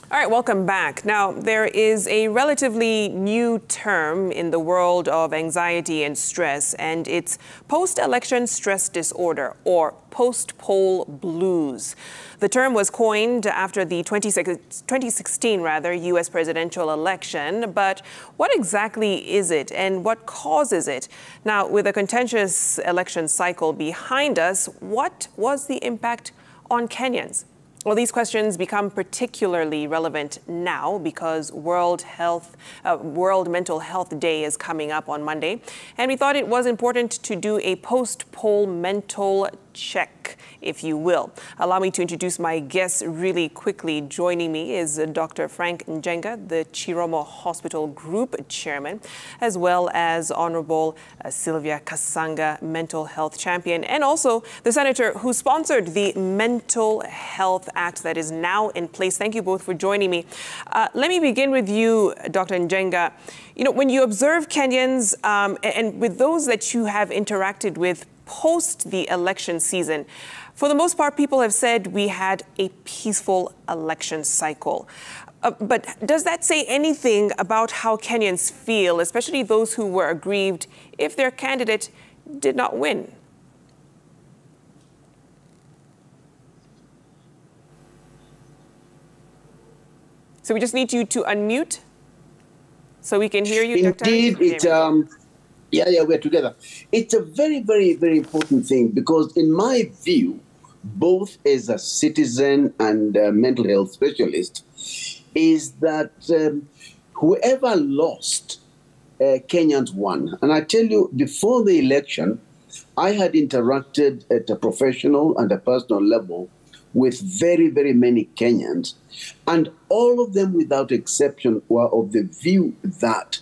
All right, welcome back. Now, there is a relatively new term in the world of anxiety and stress, and it's post-election stress disorder, or post-poll blues. The term was coined after the 2016 U.S. presidential election. But what exactly is it and what causes it? Now, with a contentious election cycle behind us, what was the impact on Kenyans? Well, these questions become particularly relevant now because World Mental Health Day is coming up on Monday. And we thought it was important to do a post-poll mental check, if you will. Allow me to introduce my guests really quickly. Joining me is Dr. Frank Njenga, the Chiromo Hospital Group Chairman, as well as Honorable Sylvia Kasanga, Mental Health Champion, and also the Senator who sponsored the Mental Health Act that is now in place. Thank you both for joining me. Let me begin with you, Dr. Njenga. You know, when you observe Kenyans and with those that you have interacted with post the election season, for the most part, people have said we had a peaceful election cycle. But does that say anything about how Kenyans feel, especially those who were aggrieved if their candidate did not win? So we just need you to unmute so we can hear you, Dr. Indeed, we're together. It's a very, very, very important thing because in my view, both as a citizen and a mental health specialist, is that whoever lost, Kenyans won. And I tell you, before the election, I had interacted at a professional and a personal level with very, very many Kenyans. And all of them, without exception, were of the view that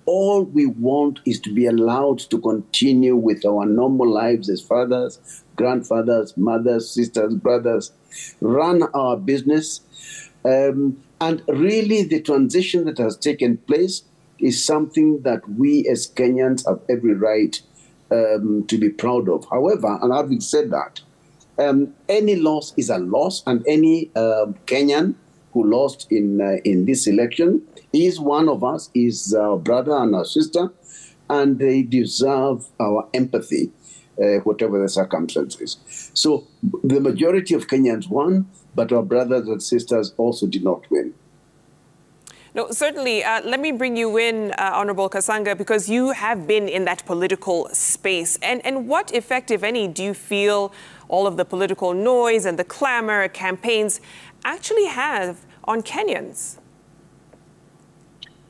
all we want is to be allowed to continue with our normal lives as fathers, grandfathers, mothers, sisters, brothers, run our business. And really the transition that has taken place is something that we as Kenyans have every right to be proud of. However, and having said that, any loss is a loss, and any Kenyan who lost in this election is one of us, is our brother and our sister, and they deserve our empathy, whatever the circumstances. So the majority of Kenyans won, but our brothers and sisters also did not win. No, certainly. Let me bring you in, Honorable Kasanga, because you have been in that political space. And what effect, if any, do you feel all of the political noise and the clamor, campaigns actually have on Kenyans?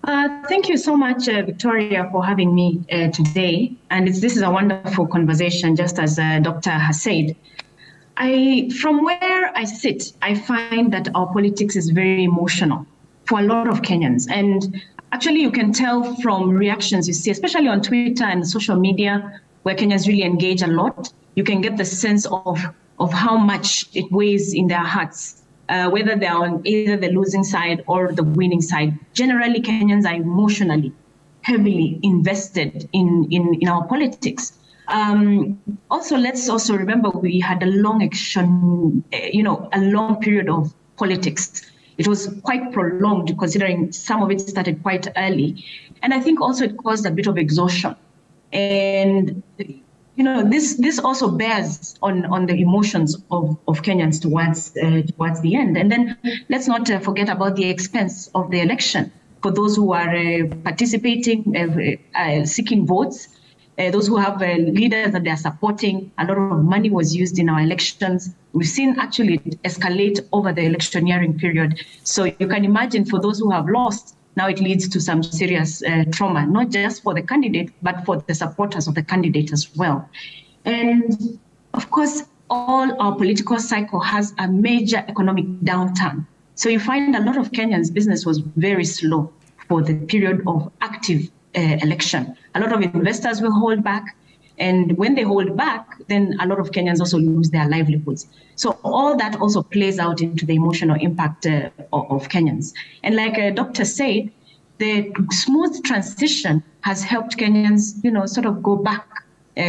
Thank you so much, Victoria, for having me today. And this is a wonderful conversation, just as Doctor has said. From where I sit, I find that our politics is very emotional for a lot of Kenyans. And actually, you can tell from reactions you see, especially on Twitter and social media, where Kenyans really engage a lot. You can get the sense of how much it weighs in their hearts, whether they're on either the losing side or the winning side. Generally, Kenyans are emotionally, heavily invested in our politics. Also, let's also remember we had a long action, a long period of politics. It was quite prolonged, considering some of it started quite early. And I think also it caused a bit of exhaustion. And this also bears on the emotions of Kenyans towards the end. And then let's not forget about the expense of the election for those who are participating, seeking votes, those who have leaders that they are supporting. A lot of money was used in our elections. We've seen actually it escalate over the electioneering period. So you can imagine for those who have lost, now it leads to some serious trauma, not just for the candidate, but for the supporters of the candidate as well. And of course, all our political cycle has a major economic downturn. So you find a lot of Kenyans' business was very slow for the period of active election. A lot of investors will hold back. And when they hold back, then a lot of Kenyans also lose their livelihoods. So all that also plays out into the emotional impact of Kenyans. And like Doctor said, the smooth transition has helped Kenyans, sort of go back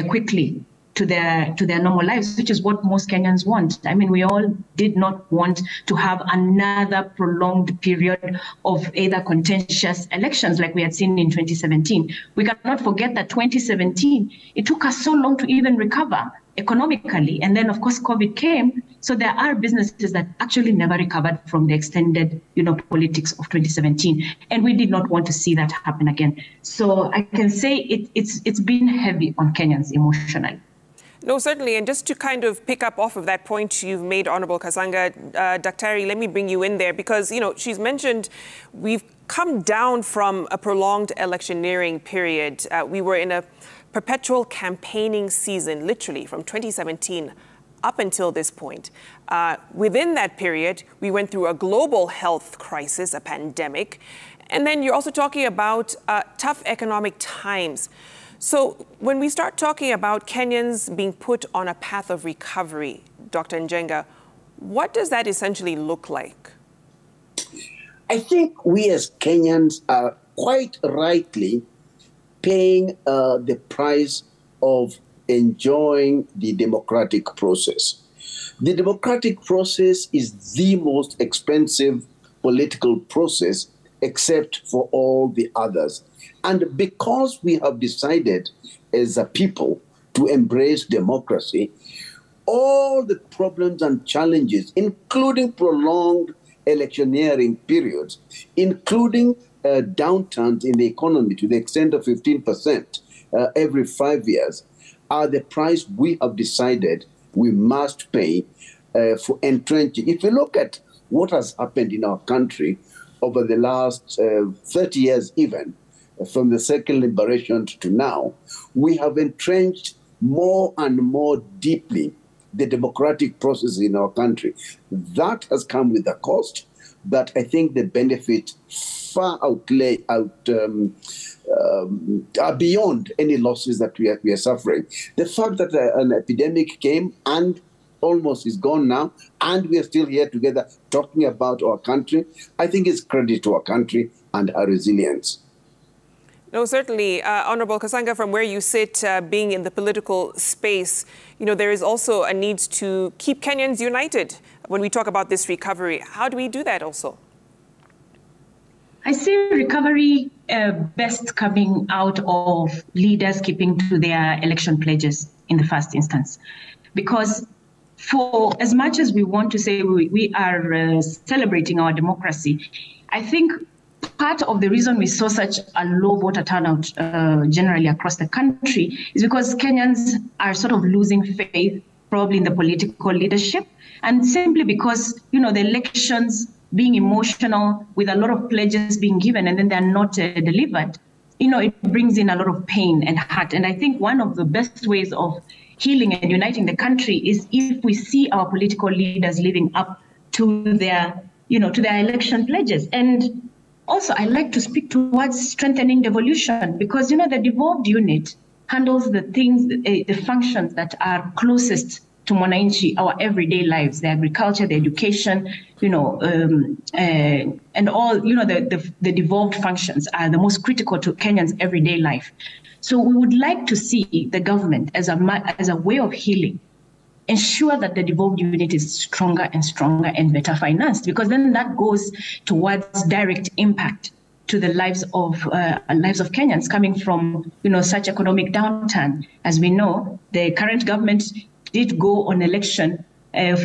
quickly to their normal lives, which is what most Kenyans want. I mean, we all did not want to have another prolonged period of either contentious elections like we had seen in 2017. We cannot forget that 2017, it took us so long to even recover economically. And then, of course, COVID came. So there are businesses that actually never recovered from the extended, politics of 2017. And we did not want to see that happen again. So I can say it's been heavy on Kenyans emotionally. No, certainly. And just to kind of pick up off of that point you've made, Honorable Kasanga, Daktari, let me bring you in there because, she's mentioned we've come down from a prolonged electioneering period. We were in a perpetual campaigning season, literally from 2017 up until this point. Within that period, we went through a global health crisis, a pandemic. And then you're also talking about tough economic times. So when we start talking about Kenyans being put on a path of recovery, Dr. Njenga, what does that essentially look like? I think we as Kenyans are quite rightly paying the price of enjoying the democratic process. The democratic process is the most expensive political process except for all the others. And because we have decided as a people to embrace democracy, all the problems and challenges, including prolonged electioneering periods, including downturns in the economy to the extent of 15% every 5 years, are the price we have decided we must pay for entrenching. If you look at what has happened in our country over the last 30 years even, from the second liberation to now, we have entrenched more and more deeply the democratic process in our country. That has come with a cost, but I think the benefit far are beyond any losses that we are suffering. The fact that an epidemic came and almost is gone now, and we are still here together talking about our country, I think is credit to our country and our resilience. No, certainly. Honorable Kasanga, from where you sit, being in the political space, there is also a need to keep Kenyans united when we talk about this recovery. How do we do that also? I see recovery best coming out of leaders keeping to their election pledges in the first instance. Because for as much as we want to say we are celebrating our democracy, I think part of the reason we saw such a low voter turnout generally across the country is because Kenyans are sort of losing faith probably in the political leadership, and simply because, the elections being emotional with a lot of pledges being given and then they're not delivered, it brings in a lot of pain and hurt. And I think one of the best ways of healing and uniting the country is if we see our political leaders living up to their, to their election pledges. And also, I like to speak towards strengthening devolution because, the devolved unit handles the things, the functions that are closest to Mwananchi, our everyday lives, the agriculture, the education, and all, the devolved functions are the most critical to Kenyans' everyday life. So we would like to see the government as a way of healing, ensure that the devolved unit is stronger and better financed, because then that goes towards direct impact to the lives of Kenyans coming from, such economic downturn. As we know, the current government did go on election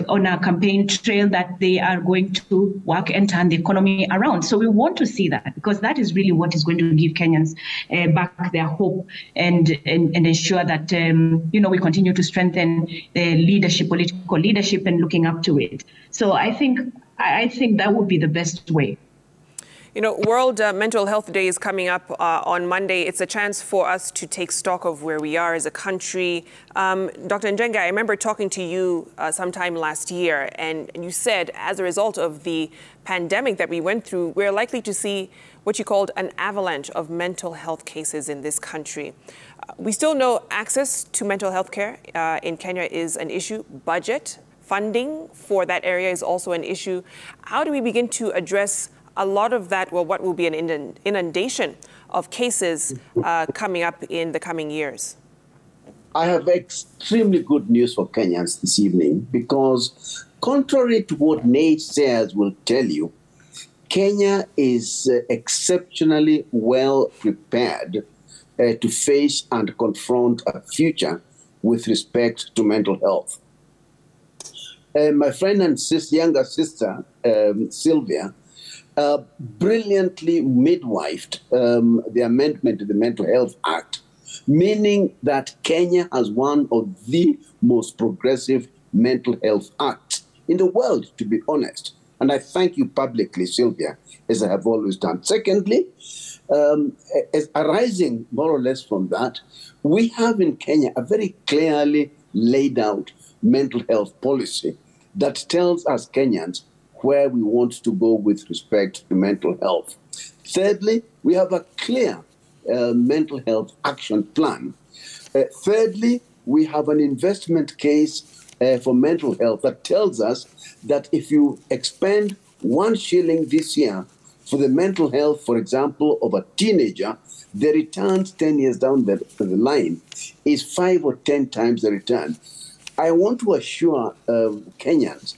on a campaign trail that they are going to work and turn the economy around. So we want to see that because that is really what is going to give Kenyans back their hope and ensure that, we continue to strengthen leadership, political leadership and looking up to it. So I think that would be the best way. World Mental Health Day is coming up on Monday. It's a chance for us to take stock of where we are as a country. Dr. Njenga, I remember talking to you sometime last year, and you said as a result of the pandemic that we went through, we're likely to see what you called an avalanche of mental health cases in this country. We still know access to mental health care in Kenya is an issue. Budget, funding for that area is also an issue. How do we begin to address a lot of that, what will be an inundation of cases coming up in the coming years? I have extremely good news for Kenyans this evening because, contrary to what naysayers will tell you, Kenya is exceptionally well prepared to face and confront a future with respect to mental health. My friend and younger sister, Sylvia, brilliantly midwifed the amendment to the Mental Health Act, meaning that Kenya has one of the most progressive mental health acts in the world, to be honest. And I thank you publicly, Sylvia, as I have always done. Secondly, as arising more or less from that, we have in Kenya a very clearly laid out mental health policy that tells us Kenyans where we want to go with respect to mental health. Thirdly, we have a clear mental health action plan. Thirdly, we have an investment case for mental health that tells us that if you expend 1 shilling this year for the mental health, for example, of a teenager, the returns 10 years down the line is 5 or 10 times the return. I want to assure Kenyans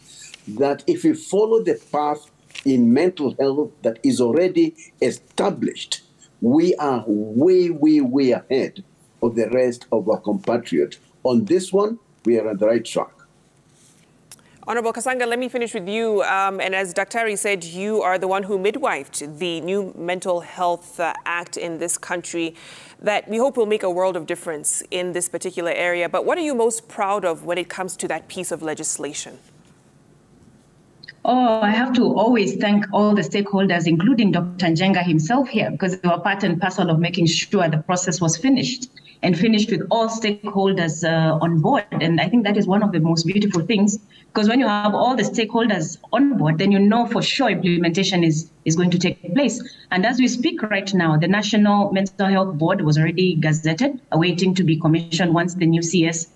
that if we follow the path in mental health that is already established, we are way, way, way ahead of the rest of our compatriots. On this one, we are on the right track. Honorable Kasanga, let me finish with you. And as Dr. said, you are the one who midwifed the new Mental Health Act in this country that we hope will make a world of difference in this particular area. But what are you most proud of when it comes to that piece of legislation? Oh, I have to always thank all the stakeholders, including Dr. Njenga himself here, because they were part and parcel of making sure the process was finished and finished with all stakeholders on board. And I think that is one of the most beautiful things, because when you have all the stakeholders on board, then you know for sure implementation is going to take place. And as we speak right now, the National Mental Health Board was already gazetted, awaiting to be commissioned once the new CS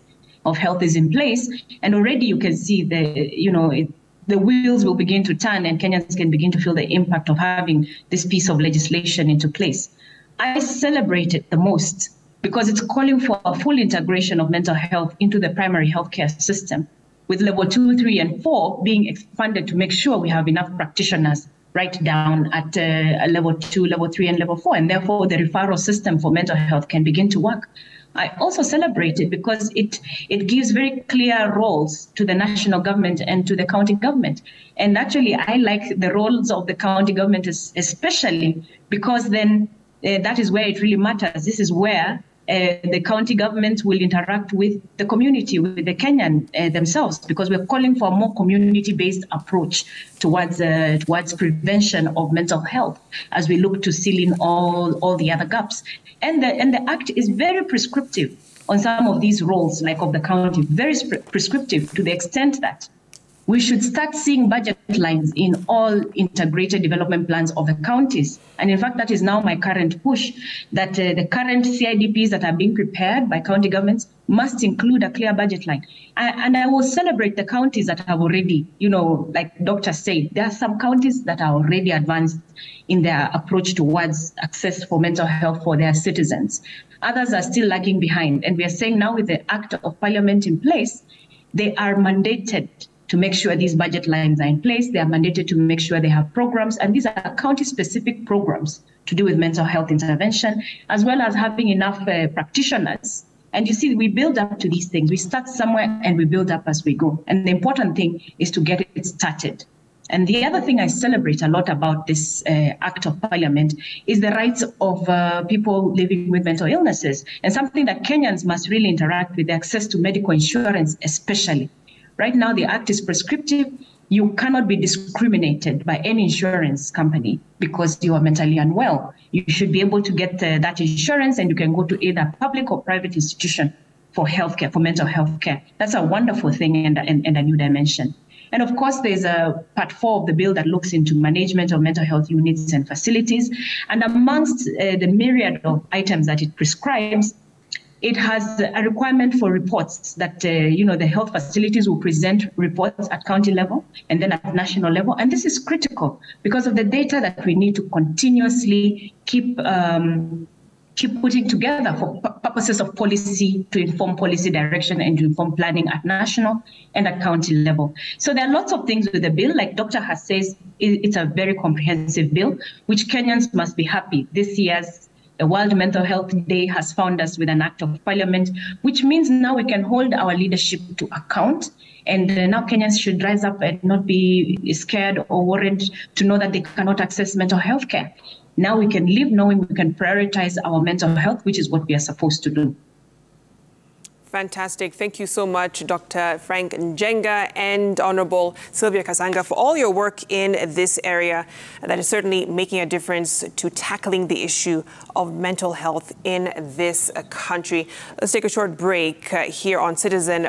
of Health is in place. And already you can see the wheels will begin to turn and Kenyans can begin to feel the impact of having this piece of legislation into place. I celebrate it the most because it's calling for a full integration of mental health into the primary healthcare system, with level 2, 3, and 4 being expanded to make sure we have enough practitioners right down at level 2, level 3, and level 4, and therefore the referral system for mental health can begin to work. I also celebrate it because it gives very clear roles to the national government and to the county government. And actually, I like the roles of the county government especially because then that is where it really matters. This is where the county government will interact with the community, with the Kenyan themselves, because we're calling for a more community-based approach towards prevention of mental health as we look to seal in all the other gaps. And the Act is very prescriptive on some of these roles, like of the county, very prescriptive to the extent that we should start seeing budget lines in all integrated development plans of the counties. And in fact, that is now my current push, that the current CIDPs that are being prepared by county governments must include a clear budget line. And I will celebrate the counties that have already, like Dr. said, there are some counties that are already advanced in their approach towards access for mental health for their citizens. Others are still lagging behind. And we are saying now with the Act of Parliament in place, they are mandated to make sure these budget lines are in place. They are mandated to make sure they have programs, and these are county-specific programs to do with mental health intervention, as well as having enough practitioners. And you see, we build up to these things. We start somewhere and we build up as we go. And the important thing is to get it started. And the other thing I celebrate a lot about this Act of Parliament is the rights of people living with mental illnesses, and something that Kenyans must really interact with, the access to medical insurance especially. Right now, the Act is prescriptive. You cannot be discriminated by any insurance company because you are mentally unwell. You should be able to get that insurance, and you can go to either public or private institution for healthcare, for mental health care. That's a wonderful thing and a new dimension. And of course, there's a part 4 of the bill that looks into management of mental health units and facilities. And amongst the myriad of items that it prescribes, it has a requirement for reports that, the health facilities will present reports at county level and then at national level. And this is critical because of the data that we need to continuously keep keep putting together for purposes of policy, to inform policy direction and to inform planning at national and at county level. So there are lots of things with the bill. Like Dr. has says, it's a very comprehensive bill, which Kenyans must be happy. This year's World Mental Health Day has found us with an act of parliament, which means now we can hold our leadership to account. And now Kenyans should rise up and not be scared or worried to know that they cannot access mental health care. Now we can live knowing we can prioritize our mental health, which is what we are supposed to do. Fantastic. Thank you so much, Dr. Frank Njenga and Honorable Sylvia Kasanga, for all your work in this area that is certainly making a difference to tackling the issue of mental health in this country. Let's take a short break here on Citizen